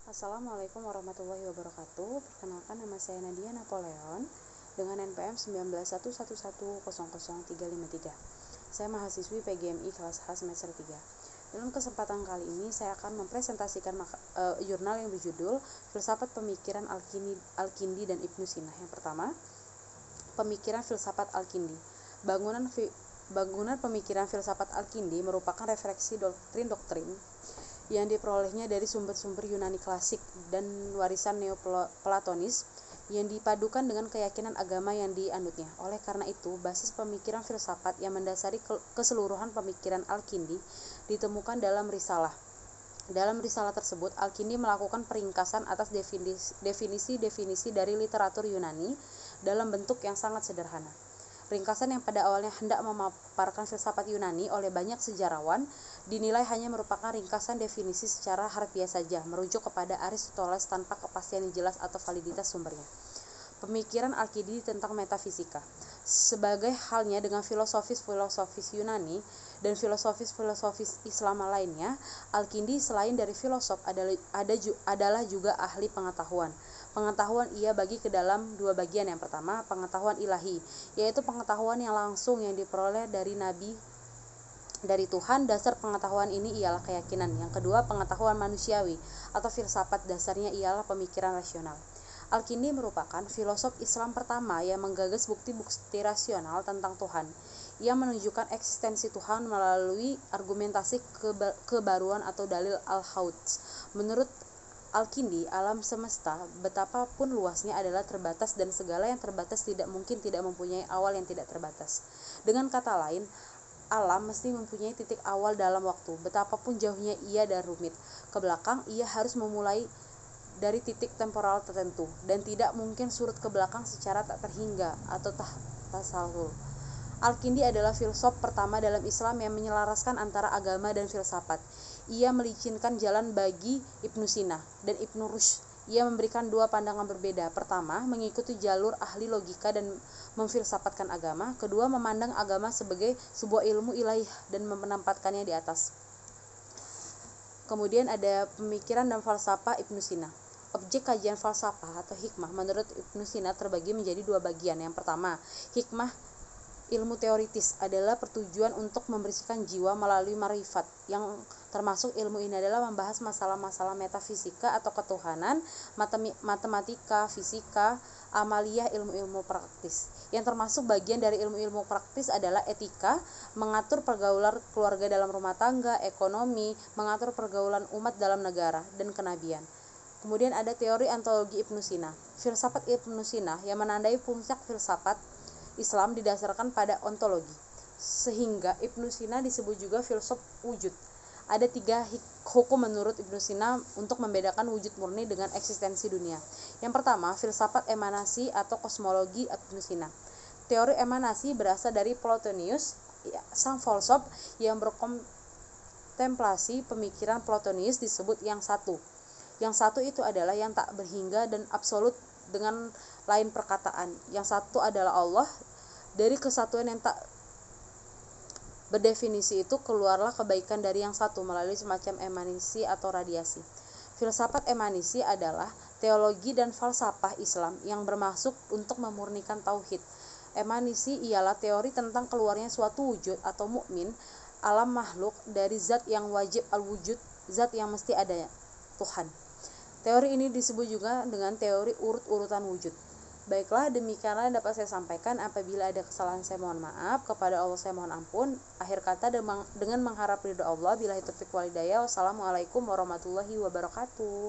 Assalamualaikum warahmatullahi wabarakatuh. Perkenalkan, nama saya Nadia Napoleon dengan NPM 191111000353. Saya mahasiswi PGMI kelas H semester 3. Dalam kesempatan kali ini saya akan mempresentasikan jurnal yang berjudul Filsafat Pemikiran Al-Kindi dan Ibnu Sina. Yang pertama, pemikiran filsafat Al-Kindi. Bangunan pemikiran filsafat Al-Kindi merupakan refleksi doktrin-doktrin yang diperolehnya dari sumber-sumber Yunani klasik dan warisan Neoplatonis yang dipadukan dengan keyakinan agama yang dianutnya. Oleh karena itu, basis pemikiran filsafat yang mendasari keseluruhan pemikiran Al-Kindi ditemukan dalam risalah. Dalam risalah tersebut, Al-Kindi melakukan peringkasan atas definisi-definisi dari literatur Yunani dalam bentuk yang sangat sederhana. Ringkasan yang pada awalnya hendak memaparkan filsafat Yunani oleh banyak sejarawan dinilai hanya merupakan ringkasan definisi secara harfiah saja, merujuk kepada Aristoteles tanpa kepastian yang jelas atau validitas sumbernya. Pemikiran Al-Kindi tentang metafisika. Sebagai halnya dengan filosofis-filosofis Yunani dan filosofis-filosofis Islam lainnya, Al-Kindi selain dari filosof adalah juga ahli pengetahuan. Pengetahuan ia bagi ke dalam dua bagian. Yang pertama, pengetahuan ilahi, yaitu pengetahuan yang langsung yang diperoleh dari Nabi, dari Tuhan. Dasar pengetahuan ini ialah keyakinan. Yang kedua, pengetahuan manusiawi atau filsafat, dasarnya ialah pemikiran rasional. Al-Kindi merupakan filosof Islam pertama yang menggagas bukti-bukti rasional tentang Tuhan. Ia menunjukkan eksistensi Tuhan melalui argumentasi kebaruan atau dalil al-Hauts. Menurut Al-Kindi, alam semesta betapapun luasnya adalah terbatas dan segala yang terbatas tidak mungkin tidak mempunyai awal yang tidak terbatas. Dengan kata lain, alam mesti mempunyai titik awal dalam waktu. Betapapun jauhnya ia dan rumit ke belakang, ia harus memulai dari titik temporal tertentu dan tidak mungkin surut ke belakang secara tak terhingga atau tasalsul. Al-Kindi adalah filsuf pertama dalam Islam yang menyelaraskan antara agama dan filsafat. Ia melicinkan jalan bagi Ibnu Sina dan Ibnu Rushd. Ia memberikan dua pandangan berbeda. Pertama, mengikuti jalur ahli logika dan memfilsafatkan agama. Kedua, memandang agama sebagai sebuah ilmu ilahiyah dan menempatkannya di atas. Kemudian ada pemikiran dan falsafah Ibnu Sina. Objek kajian falsafah atau hikmah menurut Ibnu Sina terbagi menjadi dua bagian. Yang pertama, hikmah ilmu teoritis adalah pertujuan untuk membersihkan jiwa melalui marifat, yang termasuk ilmu ini adalah membahas masalah-masalah metafisika atau ketuhanan, matematika, fisika, amaliyah, ilmu-ilmu praktis. Yang termasuk bagian dari ilmu-ilmu praktis adalah etika, mengatur pergaulan keluarga dalam rumah tangga, ekonomi, mengatur pergaulan umat dalam negara, dan kenabian. Kemudian ada teori ontologi Ibnu Sina. Filsafat Ibnu Sina yang menandai puncak filsafat Islam didasarkan pada ontologi, sehingga Ibnu Sina disebut juga filsuf wujud. Ada tiga hukum menurut Ibnu Sina untuk membedakan wujud murni dengan eksistensi dunia. Yang pertama, filsafat emanasi atau kosmologi Ibnu Sina. Teori emanasi berasal dari Plotinus, sang filsuf yang berkontemplasi. Pemikiran Plotinus disebut yang satu. Yang satu itu adalah yang tak berhingga dan absolut. Dengan lain perkataan, yang satu adalah Allah. Dari kesatuan yang tak berdefinisi itu keluarlah kebaikan dari yang satu melalui semacam emanisi atau radiasi. Filsafat emanisi adalah teologi dan falsafah Islam yang bermaksud untuk memurnikan tauhid. Emanisi ialah teori tentang keluarnya suatu wujud atau mukmin alam makhluk dari zat yang wajib al-wujud, zat yang mesti ada, Tuhan. Teori ini disebut juga dengan teori urut-urutan wujud. Baiklah, demikianlah dapat saya sampaikan. Apabila ada kesalahan saya mohon maaf, kepada Allah saya mohon ampun. Akhir kata dengan mengharap ridho Allah. Billahi taufiq wal hidayah. Wassalamualaikum warahmatullahi wabarakatuh.